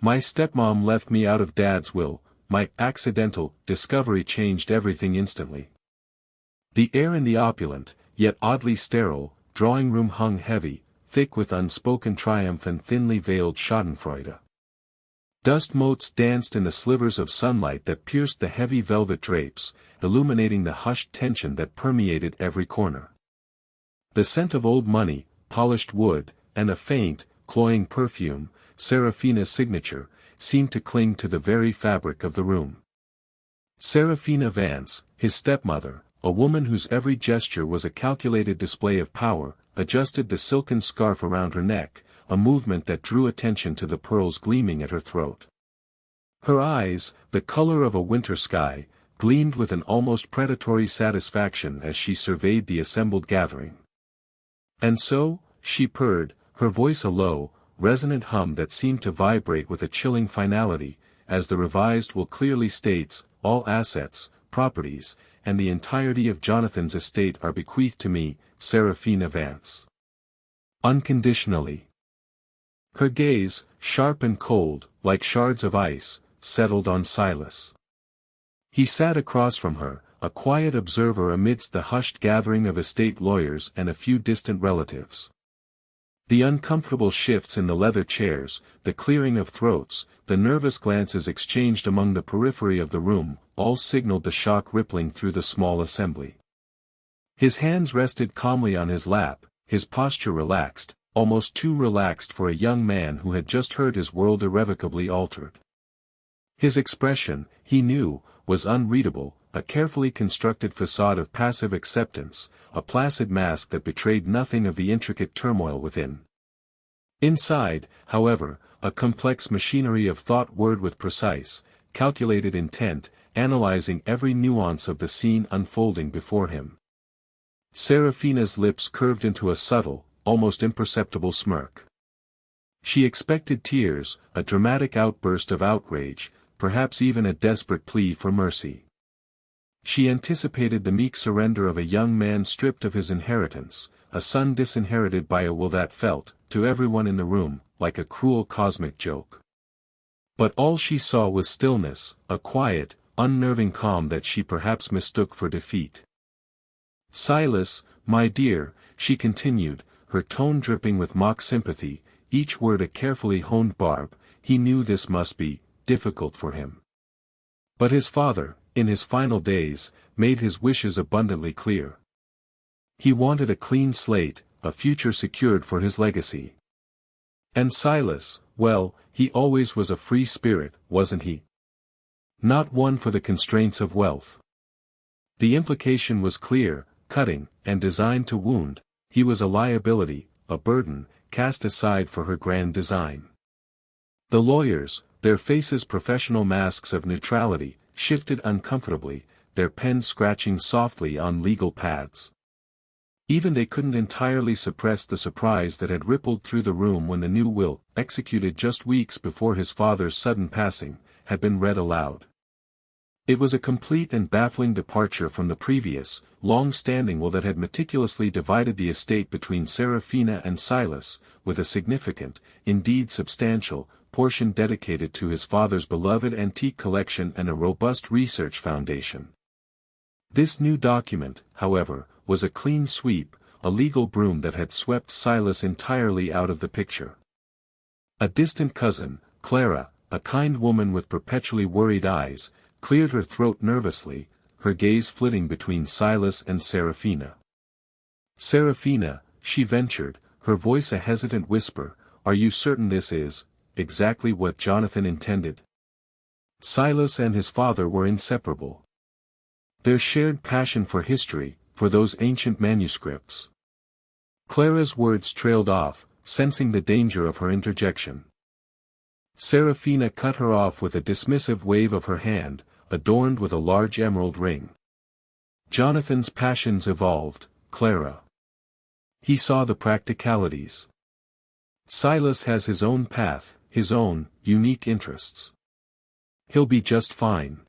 My stepmom left me out of Dad's will. My accidental discovery changed everything instantly. The air in the opulent, yet oddly sterile, drawing room hung heavy, thick with unspoken triumph and thinly veiled schadenfreude. Dust motes danced in the slivers of sunlight that pierced the heavy velvet drapes, illuminating the hushed tension that permeated every corner. The scent of old money, polished wood, and a faint, cloying perfume, Seraphina's signature, seemed to cling to the very fabric of the room. Seraphina Vance, his stepmother, a woman whose every gesture was a calculated display of power, adjusted the silken scarf around her neck, a movement that drew attention to the pearls gleaming at her throat. Her eyes, the color of a winter sky, gleamed with an almost predatory satisfaction as she surveyed the assembled gathering. And so, she purred, her voice a low, resonant hum that seemed to vibrate with a chilling finality, as the revised will clearly states, all assets, properties, and the entirety of Jonathan's estate are bequeathed to me, Seraphina Vance. Unconditionally. Her gaze, sharp and cold, like shards of ice, settled on Silas. He sat across from her, a quiet observer amidst the hushed gathering of estate lawyers and a few distant relatives. The uncomfortable shifts in the leather chairs, the clearing of throats, the nervous glances exchanged among the periphery of the room, all signaled the shock rippling through the small assembly. His hands rested calmly on his lap, his posture relaxed, almost too relaxed for a young man who had just heard his world irrevocably altered. His expression, he knew, was unreadable, a carefully constructed facade of passive acceptance, a placid mask that betrayed nothing of the intricate turmoil within. Inside, however, a complex machinery of thought whirred with precise, calculated intent, analyzing every nuance of the scene unfolding before him. Seraphina's lips curved into a subtle, almost imperceptible smirk. She expected tears, a dramatic outburst of outrage, perhaps even a desperate plea for mercy. She anticipated the meek surrender of a young man stripped of his inheritance, a son disinherited by a will that felt, to everyone in the room, like a cruel cosmic joke. But all she saw was stillness, a quiet, unnerving calm that she perhaps mistook for defeat. Silas, my dear, she continued, her tone dripping with mock sympathy, each word a carefully honed barb, he knew this must be difficult for him. But his father, in his final days, made his wishes abundantly clear. He wanted a clean slate, a future secured for his legacy. And Silas, well, he always was a free spirit, wasn't he? Not one for the constraints of wealth. The implication was clear, cutting, and designed to wound. He was a liability, a burden, cast aside for her grand design. The lawyers, their faces professional masks of neutrality, shifted uncomfortably, their pens scratching softly on legal pads. Even they couldn't entirely suppress the surprise that had rippled through the room when the new will, executed just weeks before his father's sudden passing, had been read aloud. It was a complete and baffling departure from the previous, long-standing will that had meticulously divided the estate between Seraphina and Silas, with a significant, indeed substantial, portion dedicated to his father's beloved antique collection and a robust research foundation. This new document, however, was a clean sweep, a legal broom that had swept Silas entirely out of the picture. A distant cousin, Clara, a kind woman with perpetually worried eyes, cleared her throat nervously, her gaze flitting between Silas and Seraphina. Seraphina, she ventured, her voice a hesitant whisper, are you certain this is exactly what Jonathan intended? Silas and his father were inseparable. Their shared passion for history, for those ancient manuscripts. Clara's words trailed off, sensing the danger of her interjection. Seraphina cut her off with a dismissive wave of her hand, adorned with a large emerald ring. Jonathan's passions evolved, Clara. He saw the practicalities. Silas has his own path, his own, unique interests. He'll be just fine.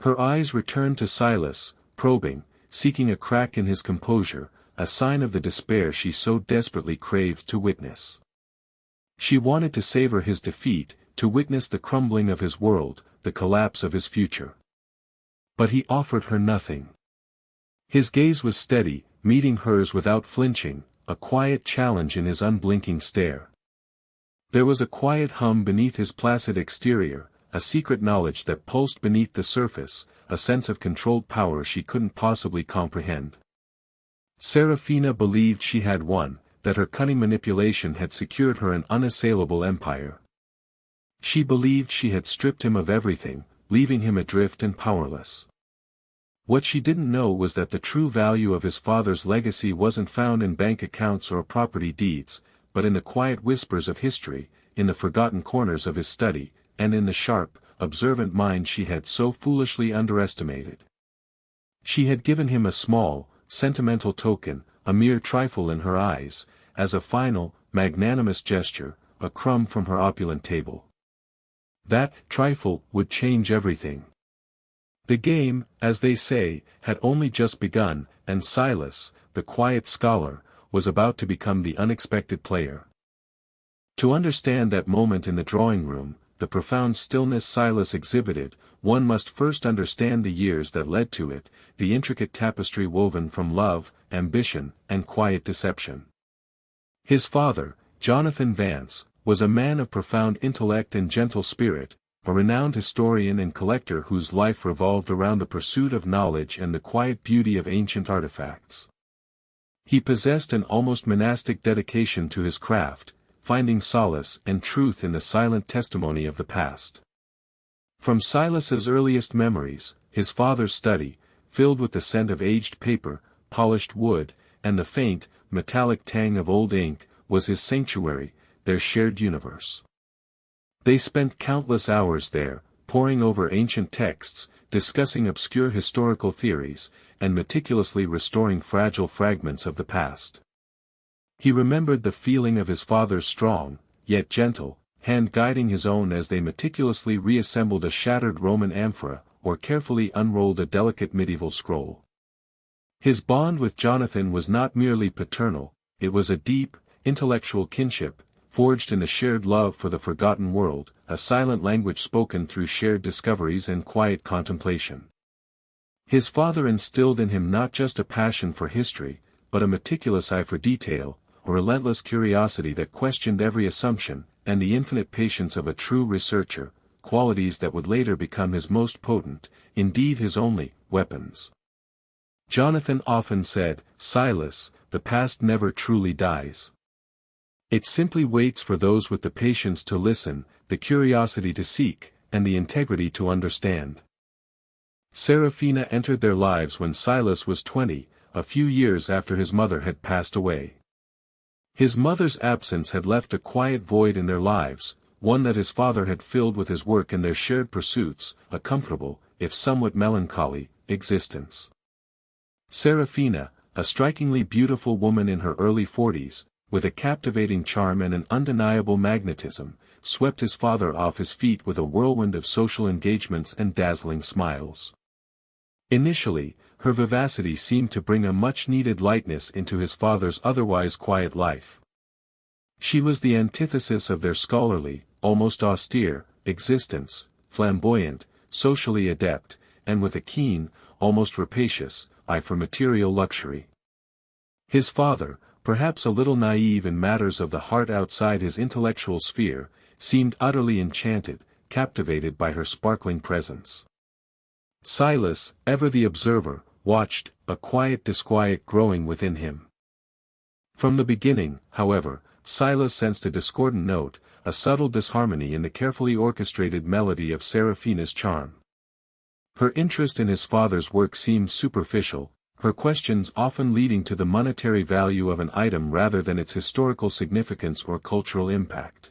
Her eyes returned to Silas, probing, seeking a crack in his composure, a sign of the despair she so desperately craved to witness. She wanted to savor his defeat, to witness the crumbling of his world, the collapse of his future. But he offered her nothing. His gaze was steady, meeting hers without flinching, a quiet challenge in his unblinking stare. There was a quiet hum beneath his placid exterior, a secret knowledge that pulsed beneath the surface, a sense of controlled power she couldn't possibly comprehend. Seraphina believed she had won, that her cunning manipulation had secured her an unassailable empire. She believed she had stripped him of everything, leaving him adrift and powerless. What she didn't know was that the true value of his father's legacy wasn't found in bank accounts or property deeds, but in the quiet whispers of history, in the forgotten corners of his study, and in the sharp, observant mind she had so foolishly underestimated. She had given him a small, sentimental token, a mere trifle in her eyes, as a final, magnanimous gesture, a crumb from her opulent table. That trifle would change everything. The game, as they say, had only just begun, and Silas, the quiet scholar, was about to become the unexpected player. To understand that moment in the drawing room, the profound stillness Silas exhibited, one must first understand the years that led to it, the intricate tapestry woven from love, ambition, and quiet deception. His father, Jonathan Vance, was a man of profound intellect and gentle spirit, a renowned historian and collector whose life revolved around the pursuit of knowledge and the quiet beauty of ancient artifacts. He possessed an almost monastic dedication to his craft, finding solace and truth in the silent testimony of the past. From Silas's earliest memories, his father's study, filled with the scent of aged paper, polished wood, and the faint, metallic tang of old ink, was his sanctuary, their shared universe. They spent countless hours there, poring over ancient texts, discussing obscure historical theories, and meticulously restoring fragile fragments of the past. He remembered the feeling of his father's strong, yet gentle, hand guiding his own as they meticulously reassembled a shattered Roman amphora, or carefully unrolled a delicate medieval scroll. His bond with Jonathan was not merely paternal, it was a deep, intellectual kinship, forged in a shared love for the forgotten world, a silent language spoken through shared discoveries and quiet contemplation. His father instilled in him not just a passion for history, but a meticulous eye for detail, a relentless curiosity that questioned every assumption, and the infinite patience of a true researcher, qualities that would later become his most potent, indeed his only, weapons. Jonathan often said, "Silas, the past never truly dies. It simply waits for those with the patience to listen, the curiosity to seek, and the integrity to understand." Seraphina entered their lives when Silas was 20, a few years after his mother had passed away. His mother's absence had left a quiet void in their lives, one that his father had filled with his work and their shared pursuits, a comfortable, if somewhat melancholy, existence. Seraphina, a strikingly beautiful woman in her early 40s, with a captivating charm and an undeniable magnetism, swept his father off his feet with a whirlwind of social engagements and dazzling smiles. Initially, her vivacity seemed to bring a much-needed lightness into his father's otherwise quiet life. She was the antithesis of their scholarly, almost austere, existence, flamboyant, socially adept, and with a keen, almost rapacious, eye for material luxury. His father, perhaps a little naive in matters of the heart outside his intellectual sphere, seemed utterly enchanted, captivated by her sparkling presence. Silas, ever the observer, watched, a quiet disquiet growing within him. From the beginning, however, Silas sensed a discordant note, a subtle disharmony in the carefully orchestrated melody of Seraphina's charm. Her interest in his father's work seemed superficial, her questions often leading to the monetary value of an item rather than its historical significance or cultural impact.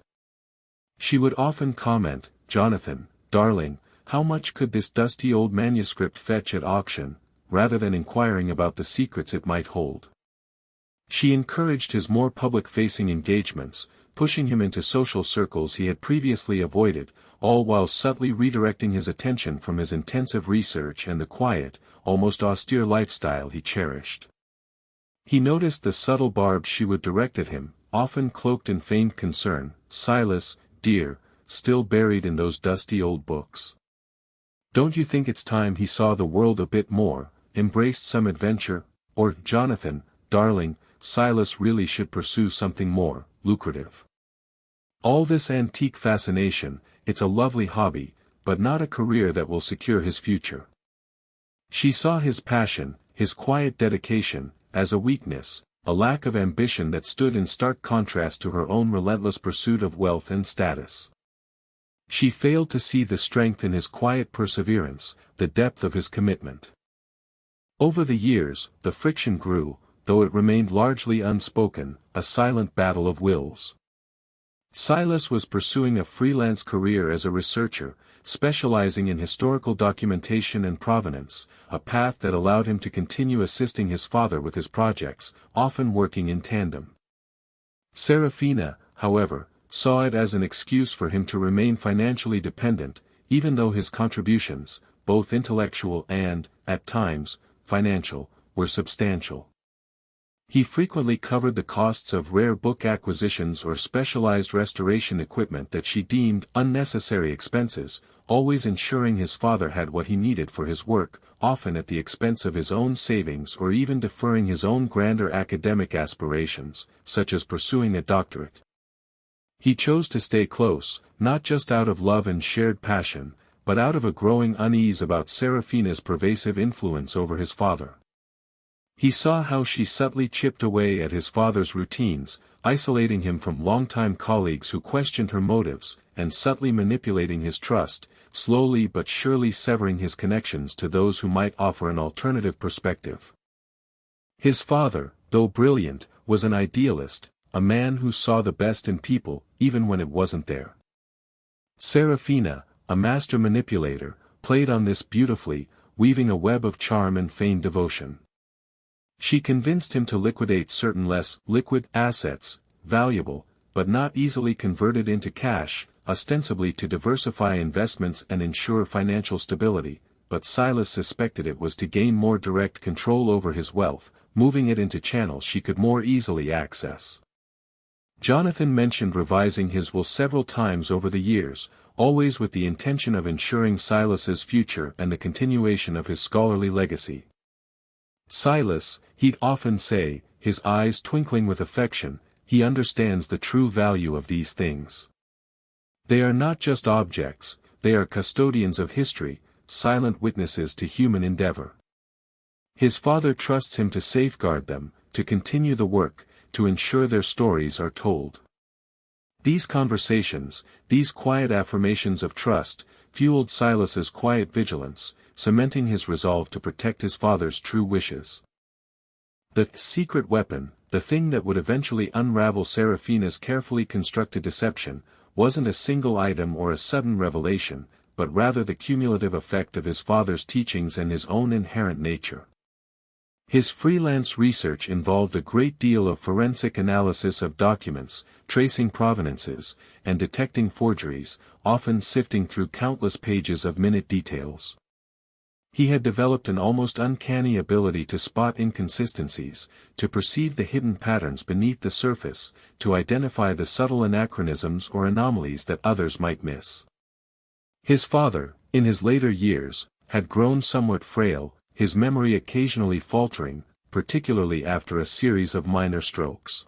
She would often comment, "Jonathan, darling, how much could this dusty old manuscript fetch at auction," rather than inquiring about the secrets it might hold. She encouraged his more public-facing engagements, pushing him into social circles he had previously avoided, all while subtly redirecting his attention from his intensive research and the quiet, almost austere lifestyle he cherished. He noticed the subtle barbs she would direct at him, often cloaked in feigned concern. "Silas, dear, still buried in those dusty old books. Don't you think it's time he saw the world a bit more, embraced some adventure, or, Jonathan, darling, Silas really should pursue something more lucrative? All this antique fascination, it's a lovely hobby, but not a career that will secure his future. She saw his passion, his quiet dedication, as a weakness, a lack of ambition that stood in stark contrast to her own relentless pursuit of wealth and status. She failed to see the strength in his quiet perseverance, the depth of his commitment. Over the years, the friction grew, though it remained largely unspoken, a silent battle of wills. Silas was pursuing a freelance career as a researcher, specializing in historical documentation and provenance, a path that allowed him to continue assisting his father with his projects, often working in tandem. Seraphina, however, saw it as an excuse for him to remain financially dependent, even though his contributions, both intellectual and, at times, financial, were substantial. He frequently covered the costs of rare book acquisitions or specialized restoration equipment that she deemed unnecessary expenses, always ensuring his father had what he needed for his work, often at the expense of his own savings or even deferring his own grander academic aspirations, such as pursuing a doctorate. He chose to stay close, not just out of love and shared passion, but out of a growing unease about Seraphina's pervasive influence over his father. He saw how she subtly chipped away at his father's routines, isolating him from longtime colleagues who questioned her motives, and subtly manipulating his trust, slowly but surely severing his connections to those who might offer an alternative perspective. His father, though brilliant, was an idealist, a man who saw the best in people, even when it wasn't there. Seraphina, a master manipulator, played on this beautifully, weaving a web of charm and feigned devotion. She convinced him to liquidate certain less liquid assets, valuable, but not easily converted into cash, ostensibly to diversify investments and ensure financial stability, but Silas suspected it was to gain more direct control over his wealth, moving it into channels she could more easily access. Jonathan mentioned revising his will several times over the years, always with the intention of ensuring Silas's future and the continuation of his scholarly legacy. Silas, he'd often say, his eyes twinkling with affection, he understands the true value of these things. They are not just objects, they are custodians of history, silent witnesses to human endeavor. His father trusts him to safeguard them, to continue the work, to ensure their stories are told. These conversations, these quiet affirmations of trust, fueled Silas's quiet vigilance, cementing his resolve to protect his father's true wishes. The secret weapon, the thing that would eventually unravel Seraphina's carefully constructed deception, wasn't a single item or a sudden revelation, but rather the cumulative effect of his father's teachings and his own inherent nature. His freelance research involved a great deal of forensic analysis of documents, tracing provenances, and detecting forgeries, often sifting through countless pages of minute details. He had developed an almost uncanny ability to spot inconsistencies, to perceive the hidden patterns beneath the surface, to identify the subtle anachronisms or anomalies that others might miss. His father, in his later years, had grown somewhat frail, his memory occasionally faltering, particularly after a series of minor strokes.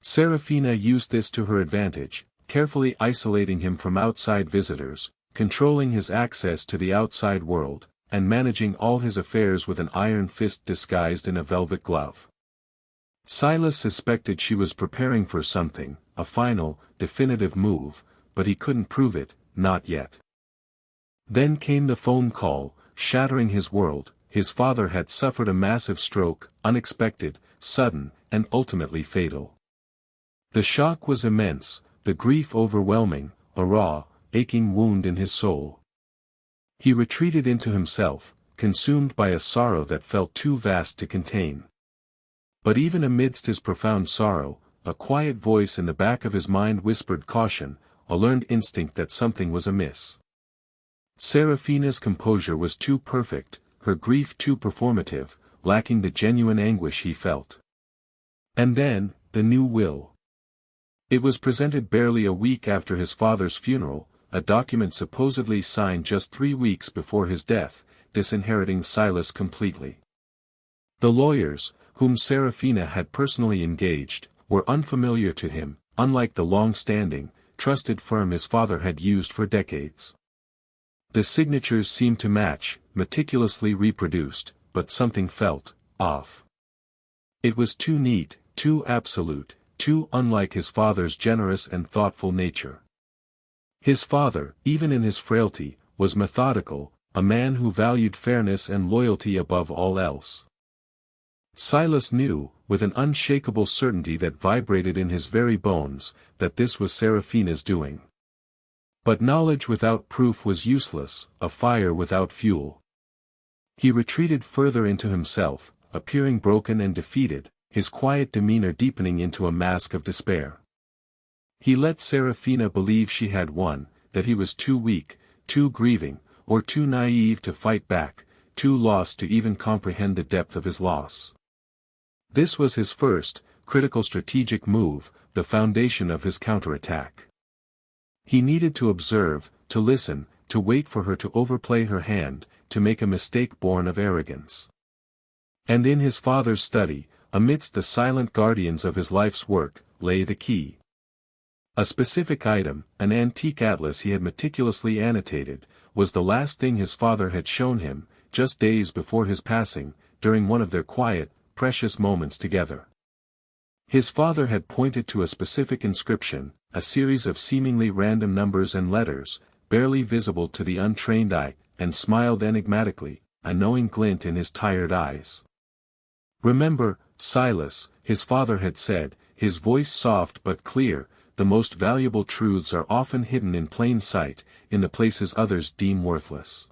Seraphina used this to her advantage, carefully isolating him from outside visitors, controlling his access to the outside world, and managing all his affairs with an iron fist disguised in a velvet glove. Silas suspected she was preparing for something, a final, definitive move, but he couldn't prove it, not yet. Then came the phone call, shattering his world. His father had suffered a massive stroke, unexpected, sudden, and ultimately fatal. The shock was immense, the grief overwhelming, a raw, aching wound in his soul. He retreated into himself, consumed by a sorrow that felt too vast to contain. But even amidst his profound sorrow, a quiet voice in the back of his mind whispered caution, a learned instinct that something was amiss. Seraphina's composure was too perfect, her grief too performative, lacking the genuine anguish he felt. And then, the new will. It was presented barely a week after his father's funeral, a document supposedly signed just 3 weeks before his death, disinheriting Silas completely. The lawyers, whom Seraphina had personally engaged, were unfamiliar to him, unlike the long-standing, trusted firm his father had used for decades. The signatures seemed to match, meticulously reproduced, but something felt off. It was too neat, too absolute, too unlike his father's generous and thoughtful nature. His father, even in his frailty, was methodical, a man who valued fairness and loyalty above all else. Silas knew, with an unshakable certainty that vibrated in his very bones, that this was Seraphina's doing. But knowledge without proof was useless, a fire without fuel. He retreated further into himself, appearing broken and defeated, his quiet demeanor deepening into a mask of despair. He let Seraphina believe she had won, that he was too weak, too grieving, or too naive to fight back, too lost to even comprehend the depth of his loss. This was his first, critical strategic move, the foundation of his counterattack. He needed to observe, to listen, to wait for her to overplay her hand, to make a mistake born of arrogance. And in his father's study, amidst the silent guardians of his life's work, lay the key. A specific item, an antique atlas he had meticulously annotated, was the last thing his father had shown him, just days before his passing, during one of their quiet, precious moments together. His father had pointed to a specific inscription, a series of seemingly random numbers and letters, barely visible to the untrained eye, and smiled enigmatically, a knowing glint in his tired eyes. "Remember, Silas," his father had said, his voice soft but clear, "the most valuable truths are often hidden in plain sight, in the places others deem worthless."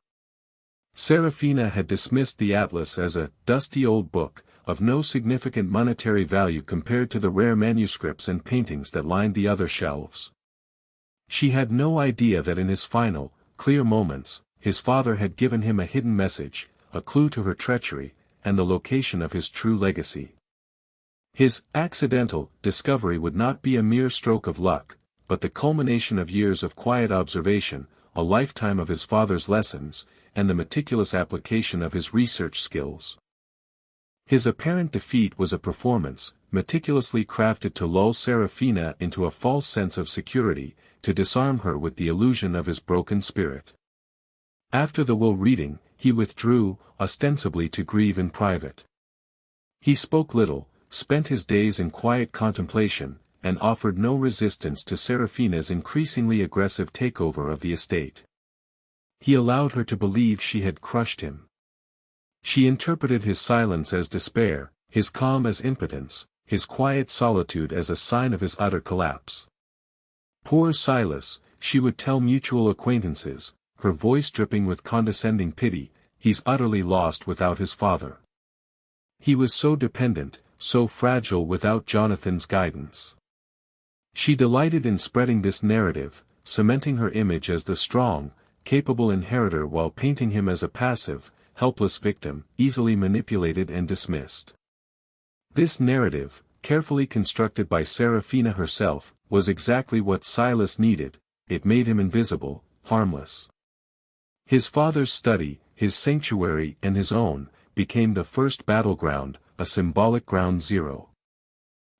Seraphina had dismissed the atlas as a dusty old book, of no significant monetary value compared to the rare manuscripts and paintings that lined the other shelves. She had no idea that in his final, clear moments, his father had given him a hidden message, a clue to her treachery, and the location of his true legacy. His accidental discovery would not be a mere stroke of luck, but the culmination of years of quiet observation, a lifetime of his father's lessons, and the meticulous application of his research skills. His apparent defeat was a performance, meticulously crafted to lull Seraphina into a false sense of security, to disarm her with the illusion of his broken spirit. After the will reading, he withdrew, ostensibly to grieve in private. He spoke little, spent his days in quiet contemplation, and offered no resistance to Seraphina's increasingly aggressive takeover of the estate. He allowed her to believe she had crushed him. She interpreted his silence as despair, his calm as impotence, his quiet solitude as a sign of his utter collapse. "Poor Silas," she would tell mutual acquaintances, her voice dripping with condescending pity, "he's utterly lost without his father. He was so dependent, so fragile without Jonathan's guidance." She delighted in spreading this narrative, cementing her image as the strong, capable inheritor while painting him as a passive, helpless victim, easily manipulated and dismissed. This narrative, carefully constructed by Seraphina herself, was exactly what Silas needed. It made him invisible, harmless. His father's study, his sanctuary and his own, became the first battleground, a symbolic ground zero.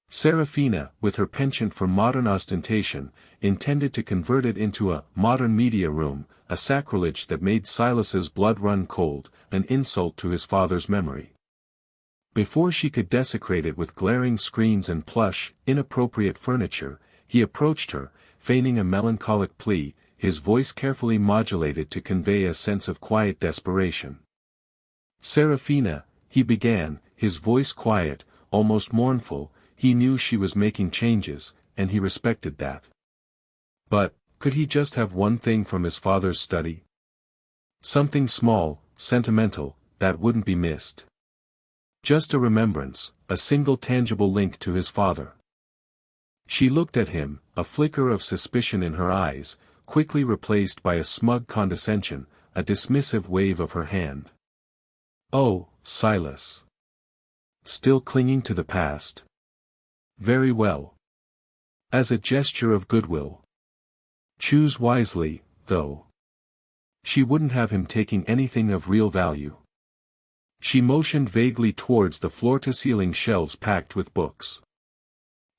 Seraphina, with her penchant for modern ostentation, intended to convert it into a modern media room, a sacrilege that made Silas's blood run cold, an insult to his father's memory. Before she could desecrate it with glaring screens and plush, inappropriate furniture, he approached her, feigning a melancholic plea, his voice carefully modulated to convey a sense of quiet desperation. "Seraphina," he began, his voice quiet, almost mournful. He knew she was making changes, and he respected that. But, could he just have one thing from his father's study? Something small, sentimental, that wouldn't be missed. Just a remembrance, a single tangible link to his father. She looked at him, a flicker of suspicion in her eyes, quickly replaced by a smug condescension, a dismissive wave of her hand. "Oh, Silas. Still clinging to the past? Very well. As a gesture of goodwill. Choose wisely, though. She wouldn't have him taking anything of real value. She motioned vaguely towards the floor-to-ceiling shelves packed with books.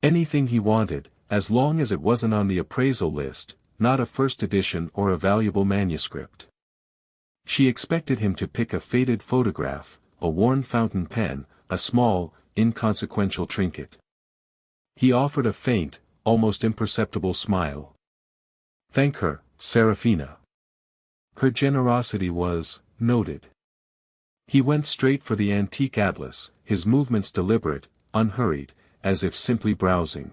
Anything he wanted, as long as it wasn't on the appraisal list, not a first edition or a valuable manuscript. She expected him to pick a faded photograph, a worn fountain pen, a small, inconsequential trinket. He offered a faint, almost imperceptible smile. Thank her, Seraphina. Her generosity was noted. He went straight for the antique atlas, his movements deliberate, unhurried, as if simply browsing.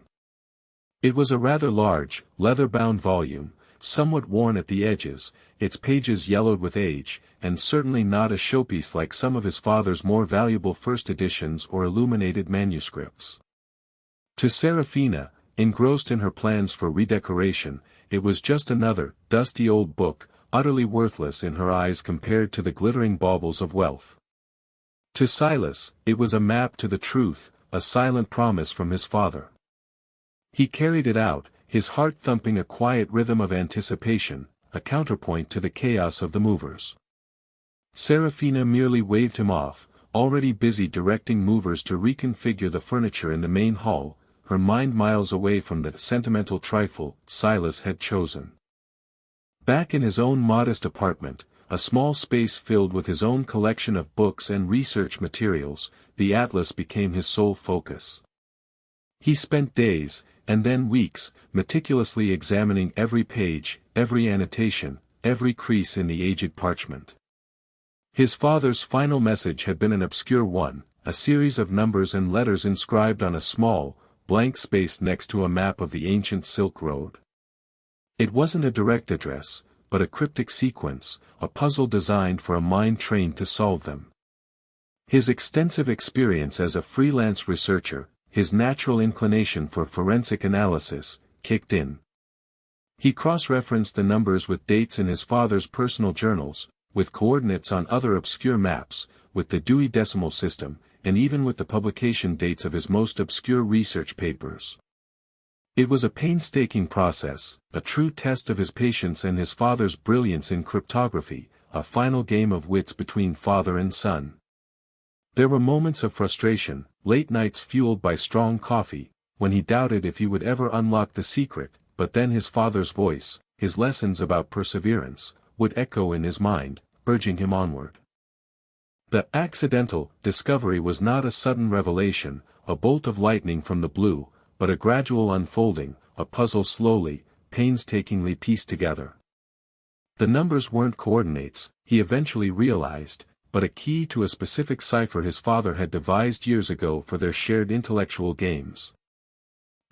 It was a rather large, leather-bound volume, somewhat worn at the edges, its pages yellowed with age, and certainly not a showpiece like some of his father's more valuable first editions or illuminated manuscripts. To Seraphina, engrossed in her plans for redecoration, it was just another, dusty old book, utterly worthless in her eyes compared to the glittering baubles of wealth. To Silas, it was a map to the truth, a silent promise from his father. He carried it out, his heart thumping a quiet rhythm of anticipation, a counterpoint to the chaos of the movers. Seraphina merely waved him off, already busy directing movers to reconfigure the furniture in the main hall, her mind miles away from the sentimental trifle Silas had chosen. Back in his own modest apartment, a small space filled with his own collection of books and research materials, the atlas became his sole focus. He spent days, and then weeks, meticulously examining every page, every annotation, every crease in the aged parchment. His father's final message had been an obscure one, a series of numbers and letters inscribed on a small, blank space next to a map of the ancient Silk Road. It wasn't a direct address, but a cryptic sequence, a puzzle designed for a mind trained to solve them. His extensive experience as a freelance researcher, his natural inclination for forensic analysis, kicked in. He cross-referenced the numbers with dates in his father's personal journals, with coordinates on other obscure maps, with the Dewey Decimal System, and even with the publication dates of his most obscure research papers. It was a painstaking process, a true test of his patience and his father's brilliance in cryptography, a final game of wits between father and son. There were moments of frustration, late nights fueled by strong coffee, when he doubted if he would ever unlock the secret, but then his father's voice, his lessons about perseverance, would echo in his mind, urging him onward. The accidental discovery was not a sudden revelation, a bolt of lightning from the blue, but a gradual unfolding, a puzzle slowly, painstakingly pieced together. The numbers weren't coordinates, he eventually realized, but a key to a specific cipher his father had devised years ago for their shared intellectual games.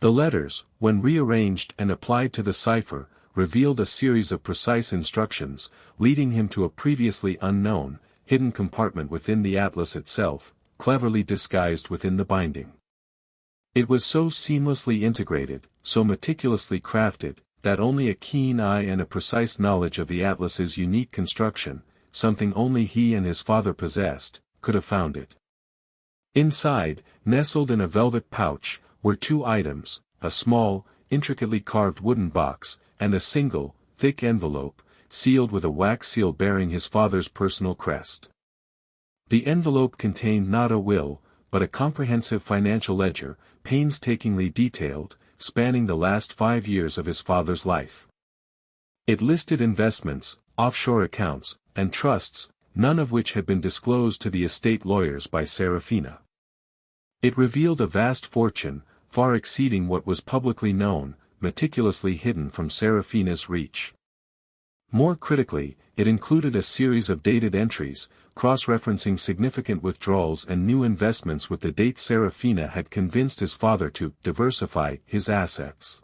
The letters, when rearranged and applied to the cipher, revealed a series of precise instructions, leading him to a previously unknown, hidden compartment within the atlas itself, cleverly disguised within the binding. It was so seamlessly integrated, so meticulously crafted, that only a keen eye and a precise knowledge of the atlas's unique construction, something only he and his father possessed, could have found it. Inside, nestled in a velvet pouch, were two items, a small, intricately carved wooden box, and a single, thick envelope, sealed with a wax seal bearing his father's personal crest. The envelope contained not a will, but a comprehensive financial ledger, painstakingly detailed, spanning the last 5 years of his father's life. It listed investments, offshore accounts, and trusts, none of which had been disclosed to the estate lawyers by Seraphina. It revealed a vast fortune, far exceeding what was publicly known, meticulously hidden from Seraphina's reach. More critically, it included a series of dated entries, cross-referencing significant withdrawals and new investments with the date Seraphina had convinced his father to diversify his assets.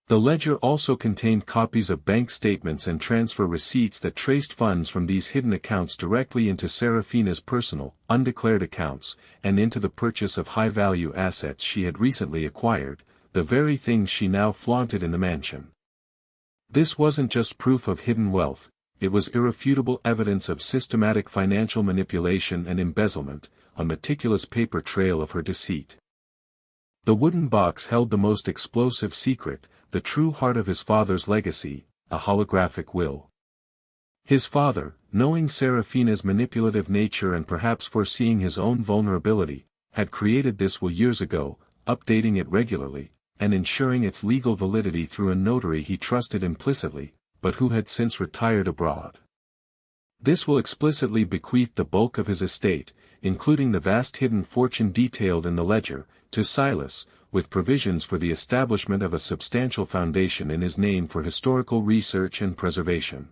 The ledger also contained copies of bank statements and transfer receipts that traced funds from these hidden accounts directly into Seraphina's personal, undeclared accounts, and into the purchase of high-value assets she had recently acquired, the very things she now flaunted in the mansion. This wasn't just proof of hidden wealth, it was irrefutable evidence of systematic financial manipulation and embezzlement, a meticulous paper trail of her deceit. The wooden box held the most explosive secret, the true heart of his father's legacy, a holographic will. His father, knowing Seraphina's manipulative nature and perhaps foreseeing his own vulnerability, had created this will years ago, updating it regularly, and ensuring its legal validity through a notary he trusted implicitly, but who had since retired abroad. This will explicitly bequeathed the bulk of his estate, including the vast hidden fortune detailed in the ledger, to Silas, with provisions for the establishment of a substantial foundation in his name for historical research and preservation.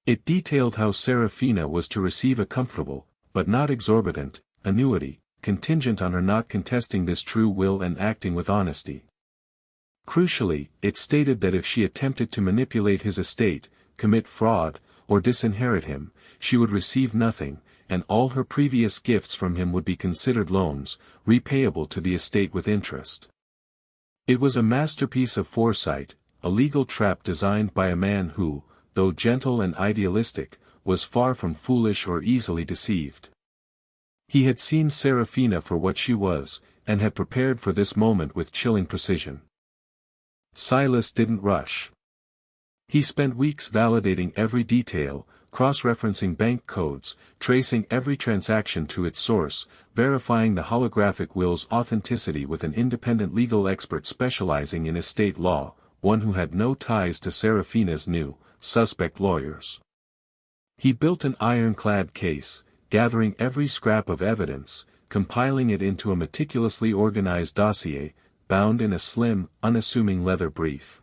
It detailed how Seraphina was to receive a comfortable, but not exorbitant, annuity, contingent on her not contesting this true will and acting with honesty. Crucially, it stated that if she attempted to manipulate his estate, commit fraud, or disinherit him, she would receive nothing, and all her previous gifts from him would be considered loans, repayable to the estate with interest. It was a masterpiece of foresight, a legal trap designed by a man who, though gentle and idealistic, was far from foolish or easily deceived. He had seen Seraphina for what she was, and had prepared for this moment with chilling precision. Silas didn't rush. He spent weeks validating every detail, cross-referencing bank codes, tracing every transaction to its source, verifying the holographic will's authenticity with an independent legal expert specializing in estate law, one who had no ties to Seraphina's new, suspect lawyers. He built an ironclad case, gathering every scrap of evidence, compiling it into a meticulously organized dossier, bound in a slim, unassuming leather brief.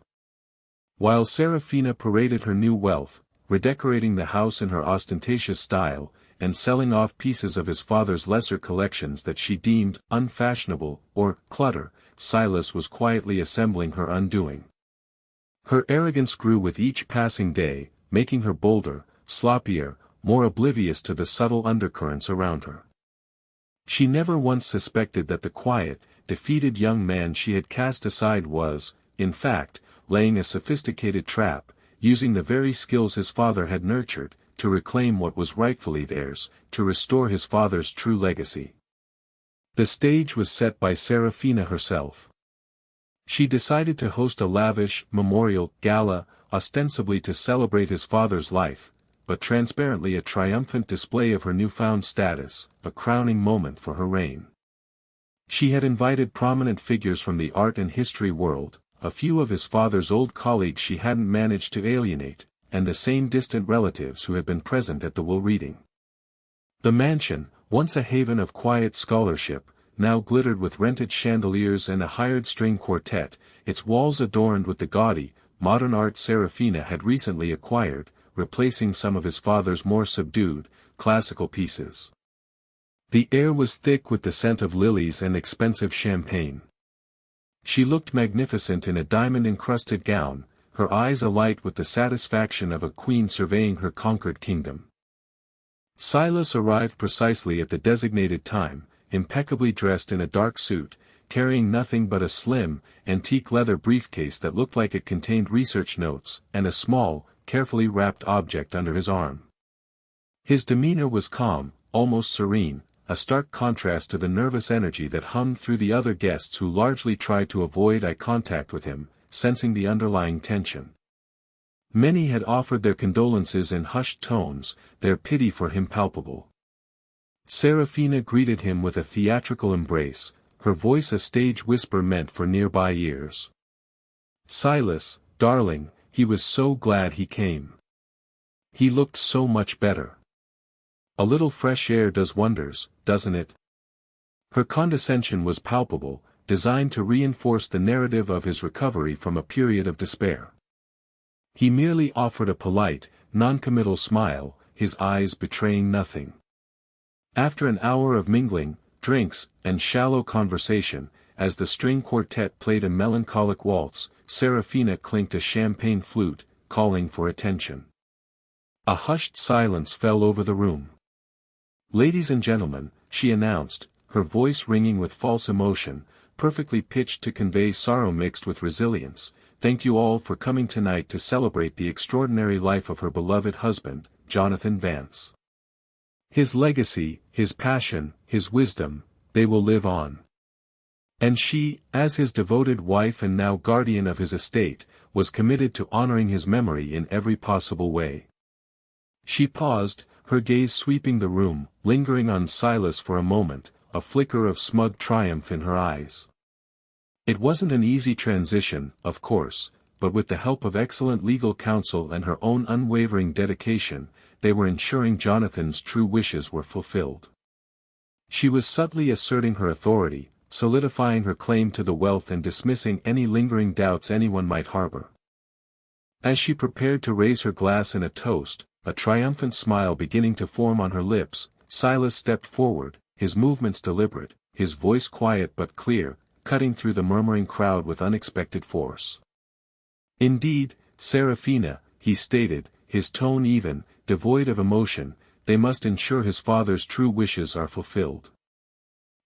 While Seraphina paraded her new wealth, redecorating the house in her ostentatious style, and selling off pieces of his father's lesser collections that she deemed unfashionable or clutter, Silas was quietly assembling her undoing. Her arrogance grew with each passing day, making her bolder, sloppier, more oblivious to the subtle undercurrents around her. She never once suspected that the quiet, defeated young man she had cast aside was, in fact, laying a sophisticated trap, using the very skills his father had nurtured, to reclaim what was rightfully theirs, to restore his father's true legacy. The stage was set by Seraphina herself. She decided to host a lavish, memorial, gala, ostensibly to celebrate his father's life, but transparently a triumphant display of her newfound status, a crowning moment for her reign. She had invited prominent figures from the art and history world, a few of his father's old colleagues she hadn't managed to alienate, and the same distant relatives who had been present at the will reading. The mansion, once a haven of quiet scholarship, now glittered with rented chandeliers and a hired string quartet, its walls adorned with the gaudy, modern art Seraphina had recently acquired, replacing some of his father's more subdued, classical pieces. The air was thick with the scent of lilies and expensive champagne. She looked magnificent in a diamond-encrusted gown, her eyes alight with the satisfaction of a queen surveying her conquered kingdom. Silas arrived precisely at the designated time, impeccably dressed in a dark suit, carrying nothing but a slim, antique leather briefcase that looked like it contained research notes, and a small, carefully wrapped object under his arm. His demeanor was calm, almost serene, a stark contrast to the nervous energy that hummed through the other guests who largely tried to avoid eye contact with him, sensing the underlying tension. Many had offered their condolences in hushed tones, their pity for him palpable. Seraphina greeted him with a theatrical embrace, her voice a stage whisper meant for nearby ears. "Silas, darling, he was so glad he came. He looked so much better. A little fresh air does wonders, doesn't it?" Her condescension was palpable, designed to reinforce the narrative of his recovery from a period of despair. He merely offered a polite, non-committal smile, his eyes betraying nothing. After an hour of mingling, drinks, and shallow conversation, as the string quartet played a melancholic waltz, Seraphina clinked a champagne flute, calling for attention. A hushed silence fell over the room. "Ladies and gentlemen," she announced, her voice ringing with false emotion, perfectly pitched to convey sorrow mixed with resilience, "thank you all for coming tonight to celebrate the extraordinary life of her beloved husband, Jonathan Vance. His legacy, his passion, his wisdom, they will live on. And she, as his devoted wife and now guardian of his estate, was committed to honoring his memory in every possible way. She paused, her gaze sweeping the room, lingering on Silas for a moment, a flicker of smug triumph in her eyes. It wasn't an easy transition, of course, but with the help of excellent legal counsel and her own unwavering dedication, they were ensuring Jonathan's true wishes were fulfilled. She was subtly asserting her authority, solidifying her claim to the wealth and dismissing any lingering doubts anyone might harbor. As she prepared to raise her glass in a toast, a triumphant smile beginning to form on her lips, Silas stepped forward, his movements deliberate, his voice quiet but clear, cutting through the murmuring crowd with unexpected force. "Indeed, Seraphina," he stated, his tone even, devoid of emotion, "they must ensure his father's true wishes are fulfilled.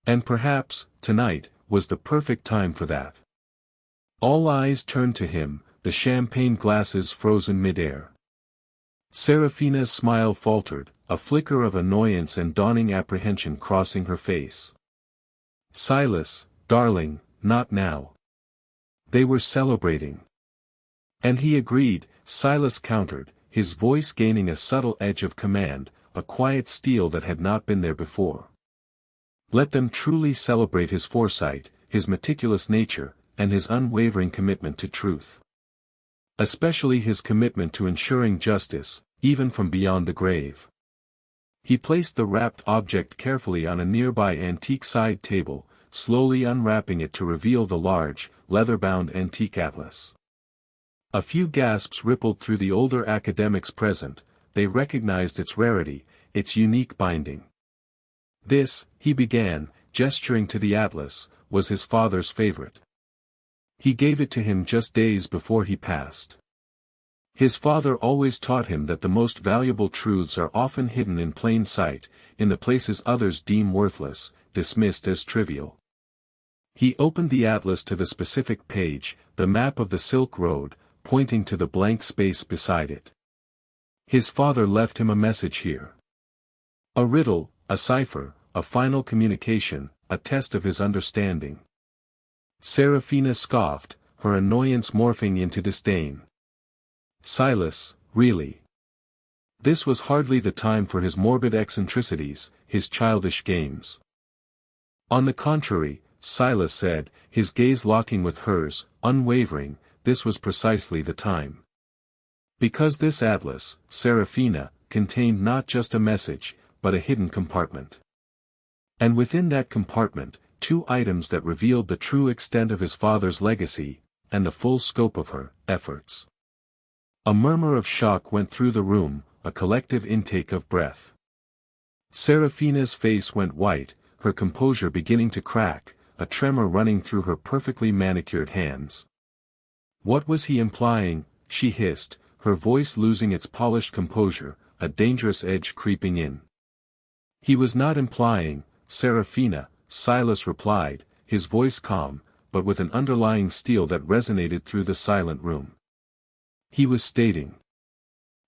And perhaps, tonight, was the perfect time for that." All eyes turned to him, the champagne glasses frozen mid-air. Seraphina's smile faltered, a flicker of annoyance and dawning apprehension crossing her face. "Silas, darling, not now. They were celebrating." "And he agreed," Silas countered, his voice gaining a subtle edge of command, a quiet steel that had not been there before. "Let them truly celebrate his foresight, his meticulous nature, and his unwavering commitment to truth. Especially his commitment to ensuring justice, even from beyond the grave." He placed the wrapped object carefully on a nearby antique side table, slowly unwrapping it to reveal the large, leather-bound antique atlas. A few gasps rippled through the older academics present, they recognized its rarity, its unique binding. "This," he began, gesturing to the atlas, "was his father's favorite. He gave it to him just days before he passed. His father always taught him that the most valuable truths are often hidden in plain sight, in the places others deem worthless, dismissed as trivial." He opened the atlas to the specific page, the map of the Silk Road, pointing to the blank space beside it. "His father left him a message here. A riddle, a cipher, a final communication, a test of his understanding." Seraphina scoffed, her annoyance morphing into disdain. "Silas, really? This was hardly the time for his morbid eccentricities, his childish games." "On the contrary," Silas said, his gaze locking with hers, unwavering, "this was precisely the time. Because this atlas, Seraphina, contained not just a message, but a hidden compartment. And within that compartment, two items that revealed the true extent of his father's legacy, and the full scope of her efforts." A murmur of shock went through the room, a collective intake of breath. Seraphina's face went white, her composure beginning to crack, a tremor running through her perfectly manicured hands. "What was he implying?" she hissed, her voice losing its polished composure, a dangerous edge creeping in. "He was not implying, Seraphina," Silas replied, his voice calm, but with an underlying steel that resonated through the silent room. He was stating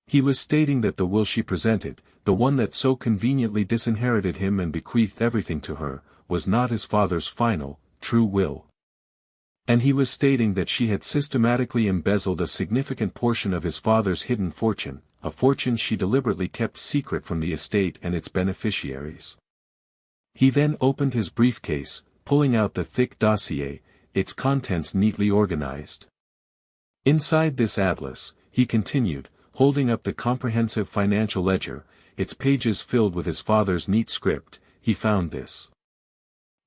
that the will she presented, the one that so conveniently disinherited him and bequeathed everything to her, was not his father's final, true will. And he was stating that she had systematically embezzled a significant portion of his father's hidden fortune, a fortune she deliberately kept secret from the estate and its beneficiaries. He then opened his briefcase, pulling out the thick dossier, its contents neatly organized. Inside this atlas, he continued, holding up the comprehensive financial ledger, its pages filled with his father's neat script, he found this.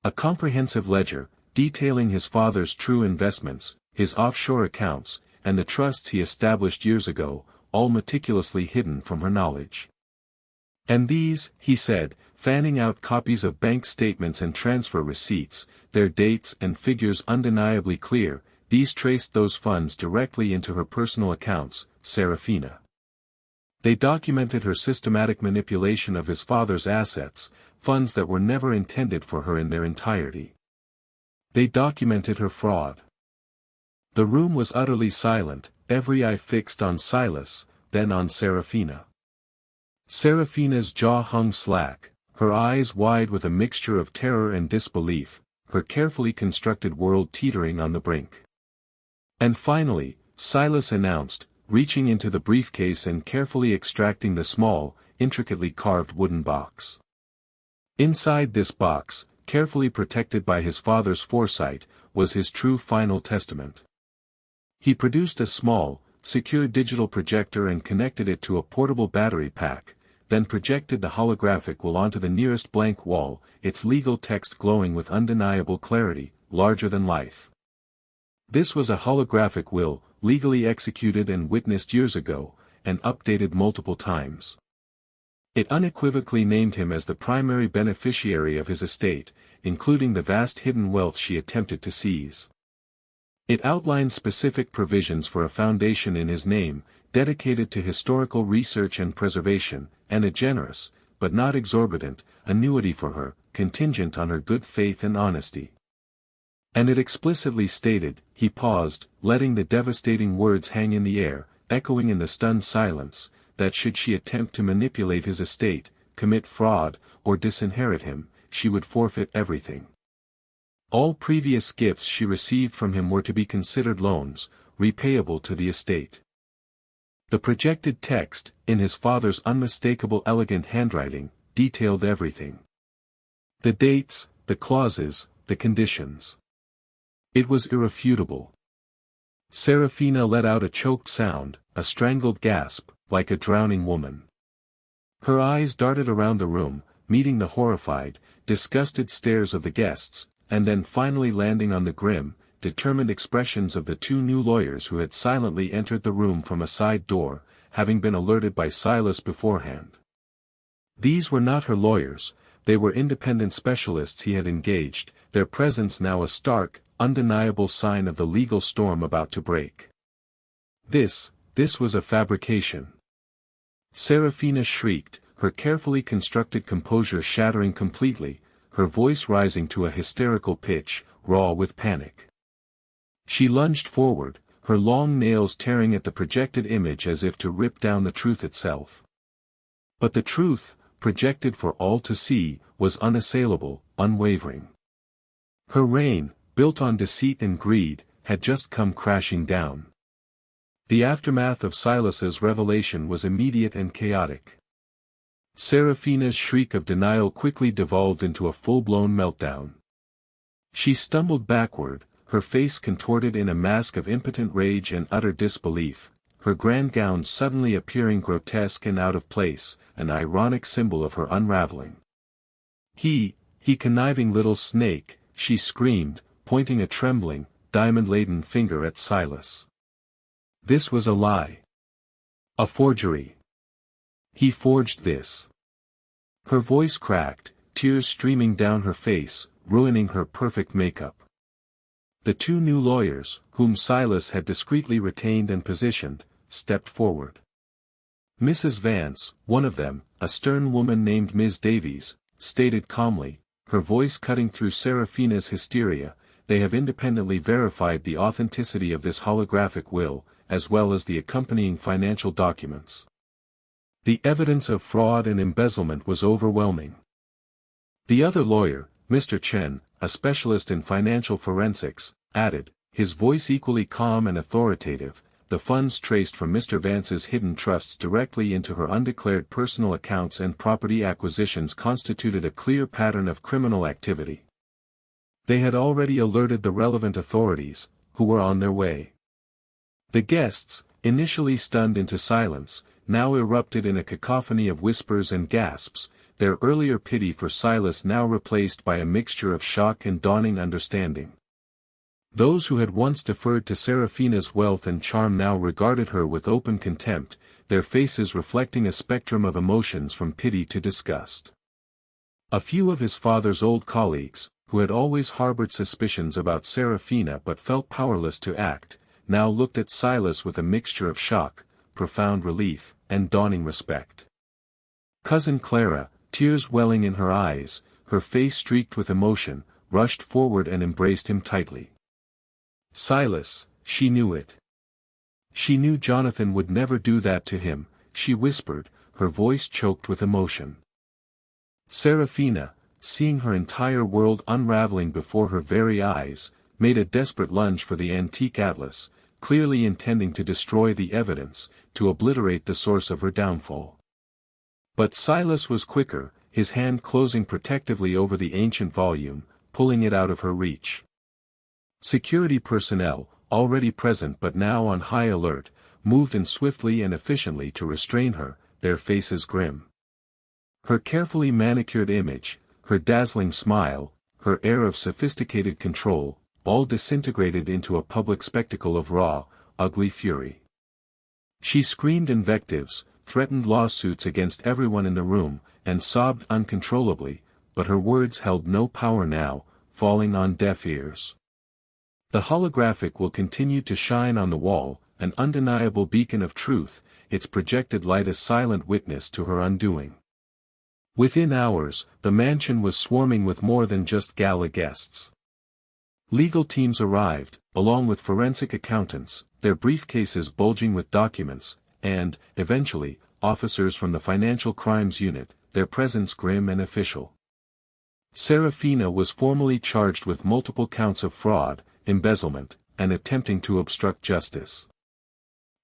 A comprehensive ledger, detailing his father's true investments, his offshore accounts, and the trusts he established years ago, all meticulously hidden from her knowledge. "And these," he said, fanning out copies of bank statements and transfer receipts, their dates and figures undeniably clear, these traced those funds directly into her personal accounts, Seraphina. They documented her systematic manipulation of his father's assets, funds that were never intended for her in their entirety. They documented her fraud." The room was utterly silent, every eye fixed on Silas, then on Seraphina. Seraphina's jaw hung slack, her eyes wide with a mixture of terror and disbelief, her carefully constructed world teetering on the brink. And finally, Silas announced, reaching into the briefcase and carefully extracting the small, intricately carved wooden box. Inside this box, carefully protected by his father's foresight, was his true final testament. He produced a small, secure digital projector and connected it to a portable battery pack, then projected the holographic will onto the nearest blank wall, its legal text glowing with undeniable clarity, larger than life. This was a holographic will, legally executed and witnessed years ago, and updated multiple times. It unequivocally named him as the primary beneficiary of his estate, including the vast hidden wealth she attempted to seize. It outlined specific provisions for a foundation in his name, dedicated to historical research and preservation, and a generous, but not exorbitant, annuity for her, contingent on her good faith and honesty. And it explicitly stated, he paused, letting the devastating words hang in the air, echoing in the stunned silence, that should she attempt to manipulate his estate, commit fraud, or disinherit him, she would forfeit everything. All previous gifts she received from him were to be considered loans, repayable to the estate. The projected text, in his father's unmistakable elegant handwriting, detailed everything. The dates, the clauses, the conditions. It was irrefutable. Seraphina let out a choked sound, a strangled gasp, like a drowning woman. Her eyes darted around the room, meeting the horrified, disgusted stares of the guests, and then finally landing on the grim, determined expressions of the two new lawyers who had silently entered the room from a side door, having been alerted by Silas beforehand. These were not her lawyers, they were independent specialists he had engaged, their presence now a stark, undeniable sign of the legal storm about to break. This was a fabrication. Seraphina shrieked, her carefully constructed composure shattering completely, her voice rising to a hysterical pitch, raw with panic. She lunged forward, her long nails tearing at the projected image as if to rip down the truth itself. But the truth, projected for all to see, was unassailable, unwavering. Her reign, built on deceit and greed, had just come crashing down. The aftermath of Silas's revelation was immediate and chaotic. Seraphina's shriek of denial quickly devolved into a full-blown meltdown. She stumbled backward, her face contorted in a mask of impotent rage and utter disbelief, her grand gown suddenly appearing grotesque and out of place, an ironic symbol of her unraveling. He conniving little snake, she screamed, pointing a trembling, diamond-laden finger at Silas. This was a lie. A forgery. He forged this. Her voice cracked, tears streaming down her face, ruining her perfect makeup. The two new lawyers, whom Silas had discreetly retained and positioned, stepped forward. Mrs. Vance, one of them, a stern woman named Ms. Davies, stated calmly, her voice cutting through Seraphina's hysteria, they have independently verified the authenticity of this holographic will, as well as the accompanying financial documents. The evidence of fraud and embezzlement was overwhelming. The other lawyer, Mr. Chen, a specialist in financial forensics, added, his voice equally calm and authoritative, the funds traced from Mr. Vance's hidden trusts directly into her undeclared personal accounts and property acquisitions constituted a clear pattern of criminal activity. They had already alerted the relevant authorities, who were on their way. The guests, initially stunned into silence, now erupted in a cacophony of whispers and gasps, their earlier pity for Silas now replaced by a mixture of shock and dawning understanding. Those who had once deferred to Seraphina's wealth and charm now regarded her with open contempt, their faces reflecting a spectrum of emotions from pity to disgust. A few of his father's old colleagues, who had always harbored suspicions about Seraphina but felt powerless to act, now looked at Silas with a mixture of shock, profound relief, and dawning respect. Cousin Clara, tears welling in her eyes, her face streaked with emotion, rushed forward and embraced him tightly. Silas, she knew it. She knew Jonathan would never do that to him, she whispered, her voice choked with emotion. Seraphina, seeing her entire world unraveling before her very eyes, made a desperate lunge for the antique atlas, clearly intending to destroy the evidence, to obliterate the source of her downfall. But Silas was quicker, his hand closing protectively over the ancient volume, pulling it out of her reach. Security personnel, already present but now on high alert, moved in swiftly and efficiently to restrain her, their faces grim. Her carefully manicured image, her dazzling smile, her air of sophisticated control, all disintegrated into a public spectacle of raw, ugly fury. She screamed invectives, threatened lawsuits against everyone in the room, and sobbed uncontrollably, but her words held no power now, falling on deaf ears. The holographic will continued to shine on the wall, an undeniable beacon of truth, its projected light a silent witness to her undoing. Within hours, the mansion was swarming with more than just gala guests. Legal teams arrived, along with forensic accountants, their briefcases bulging with documents, and, eventually, officers from the Financial Crimes Unit, their presence grim and official. Seraphina was formally charged with multiple counts of fraud, embezzlement, and attempting to obstruct justice.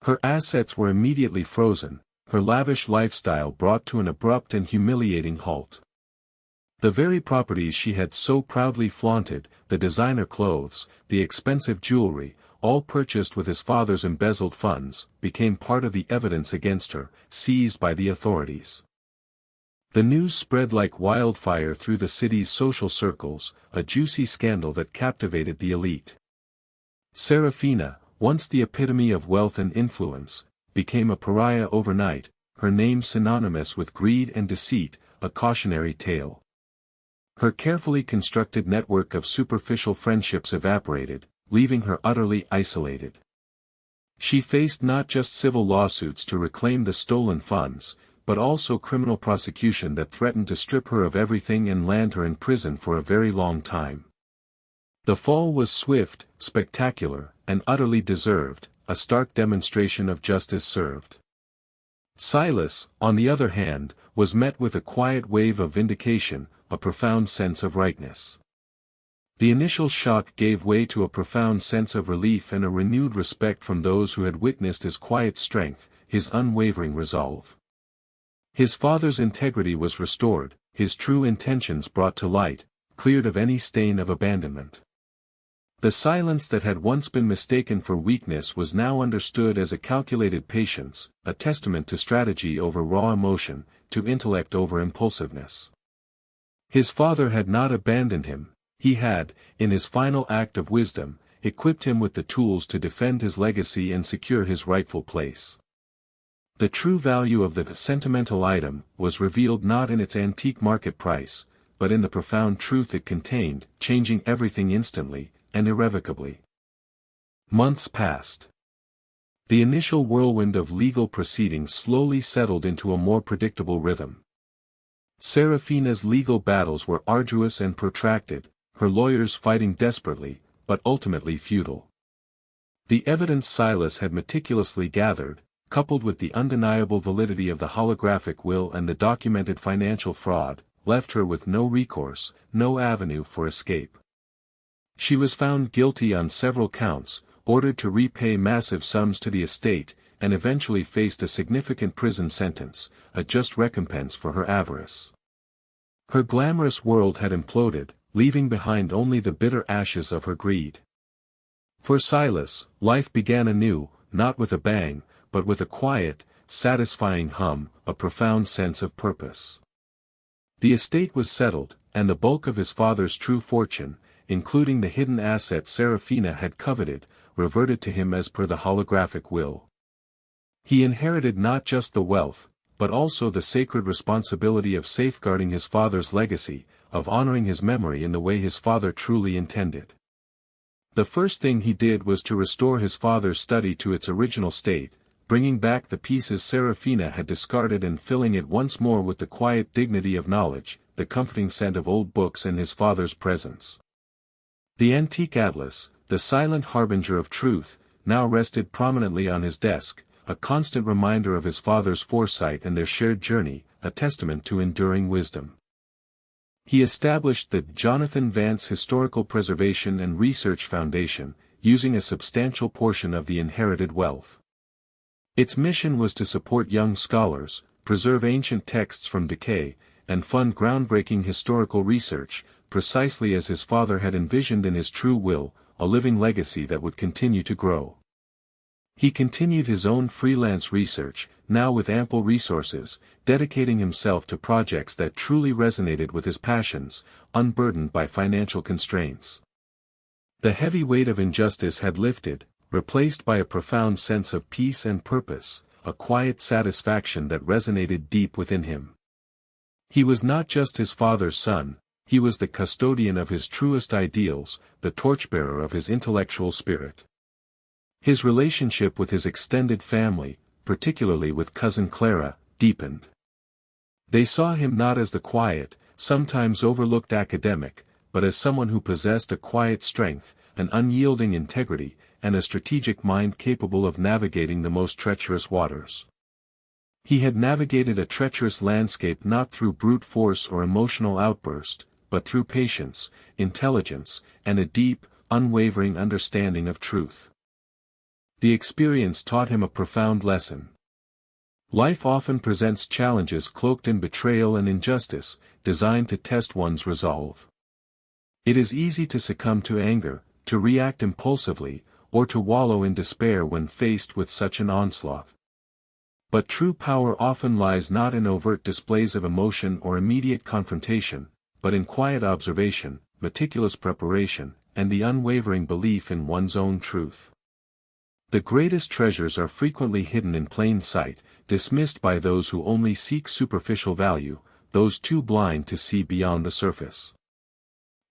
Her assets were immediately frozen, her lavish lifestyle brought to an abrupt and humiliating halt. The very properties she had so proudly flaunted, the designer clothes, the expensive jewelry, all purchased with his father's embezzled funds, became part of the evidence against her, seized by the authorities. The news spread like wildfire through the city's social circles, a juicy scandal that captivated the elite. Seraphina, once the epitome of wealth and influence, became a pariah overnight, her name synonymous with greed and deceit, a cautionary tale. Her carefully constructed network of superficial friendships evaporated, leaving her utterly isolated. She faced not just civil lawsuits to reclaim the stolen funds, but also criminal prosecution that threatened to strip her of everything and land her in prison for a very long time. The fall was swift, spectacular, and utterly deserved, a stark demonstration of justice served. Silas, on the other hand, was met with a quiet wave of vindication, a profound sense of rightness. The initial shock gave way to a profound sense of relief and a renewed respect from those who had witnessed his quiet strength, his unwavering resolve. His father's integrity was restored, his true intentions brought to light, cleared of any stain of abandonment. The silence that had once been mistaken for weakness was now understood as a calculated patience, a testament to strategy over raw emotion, to intellect over impulsiveness. His father had not abandoned him, he had, in his final act of wisdom, equipped him with the tools to defend his legacy and secure his rightful place. The true value of the sentimental item was revealed not in its antique market price, but in the profound truth it contained, changing everything instantly, and irrevocably. Months passed. The initial whirlwind of legal proceedings slowly settled into a more predictable rhythm. Seraphina's legal battles were arduous and protracted, her lawyers fighting desperately, but ultimately futile. The evidence Silas had meticulously gathered, coupled with the undeniable validity of the holographic will and the documented financial fraud, left her with no recourse, no avenue for escape. She was found guilty on several counts, ordered to repay massive sums to the estate, and eventually faced a significant prison sentence, a just recompense for her avarice. Her glamorous world had imploded, leaving behind only the bitter ashes of her greed. For Silas, life began anew, not with a bang, but with a quiet, satisfying hum, a profound sense of purpose. The estate was settled, and the bulk of his father's true fortune, including the hidden assets Seraphina had coveted, reverted to him as per the holographic will. He inherited not just the wealth, but also the sacred responsibility of safeguarding his father's legacy, of honoring his memory in the way his father truly intended. The first thing he did was to restore his father's study to its original state, bringing back the pieces Seraphina had discarded and filling it once more with the quiet dignity of knowledge, the comforting scent of old books and his father's presence. The antique atlas, the silent harbinger of truth, now rested prominently on his desk, a constant reminder of his father's foresight and their shared journey, a testament to enduring wisdom. He established the Jonathan Vance Historical Preservation and Research Foundation, using a substantial portion of the inherited wealth. Its mission was to support young scholars, preserve ancient texts from decay, and fund groundbreaking historical research, precisely as his father had envisioned in his true will, a living legacy that would continue to grow. He continued his own freelance research, now with ample resources, dedicating himself to projects that truly resonated with his passions, unburdened by financial constraints. The heavy weight of injustice had lifted, replaced by a profound sense of peace and purpose, a quiet satisfaction that resonated deep within him. He was not just his father's son, he was the custodian of his truest ideals, the torchbearer of his intellectual spirit. His relationship with his extended family, particularly with cousin Clara, deepened. They saw him not as the quiet, sometimes overlooked academic, but as someone who possessed a quiet strength, an unyielding integrity, and a strategic mind capable of navigating the most treacherous waters. He had navigated a treacherous landscape not through brute force or emotional outburst, but through patience, intelligence, and a deep, unwavering understanding of truth. The experience taught him a profound lesson. Life often presents challenges cloaked in betrayal and injustice, designed to test one's resolve. It is easy to succumb to anger, to react impulsively, or to wallow in despair when faced with such an onslaught. But true power often lies not in overt displays of emotion or immediate confrontation, but in quiet observation, meticulous preparation, and the unwavering belief in one's own truth. The greatest treasures are frequently hidden in plain sight, dismissed by those who only seek superficial value, those too blind to see beyond the surface.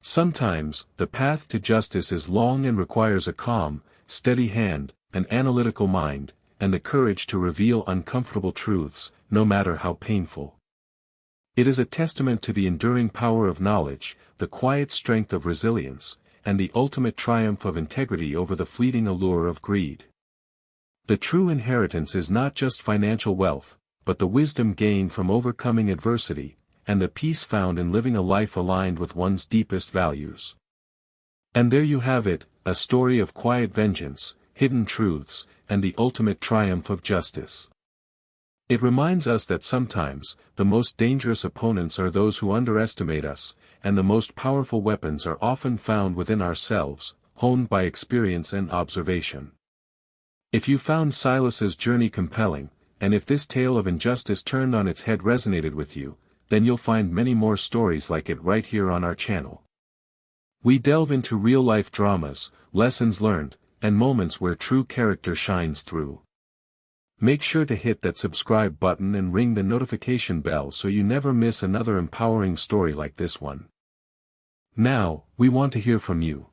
Sometimes, the path to justice is long and requires a calm, steady hand, an analytical mind, and the courage to reveal uncomfortable truths, no matter how painful. It is a testament to the enduring power of knowledge, the quiet strength of resilience, and the ultimate triumph of integrity over the fleeting allure of greed. The true inheritance is not just financial wealth, but the wisdom gained from overcoming adversity, and the peace found in living a life aligned with one's deepest values. And there you have it, a story of quiet vengeance, hidden truths, and the ultimate triumph of justice. It reminds us that sometimes, the most dangerous opponents are those who underestimate us, and the most powerful weapons are often found within ourselves, honed by experience and observation. If you found Silas's journey compelling, and if this tale of injustice turned on its head resonated with you, then you'll find many more stories like it right here on our channel. We delve into real-life dramas, lessons learned, and moments where true character shines through. Make sure to hit that subscribe button and ring the notification bell so you never miss another empowering story like this one. Now, we want to hear from you.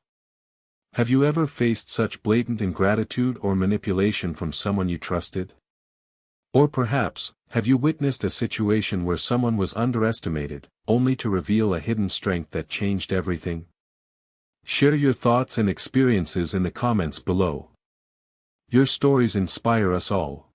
Have you ever faced such blatant ingratitude or manipulation from someone you trusted? Or perhaps, have you witnessed a situation where someone was underestimated, only to reveal a hidden strength that changed everything? Share your thoughts and experiences in the comments below. Your stories inspire us all.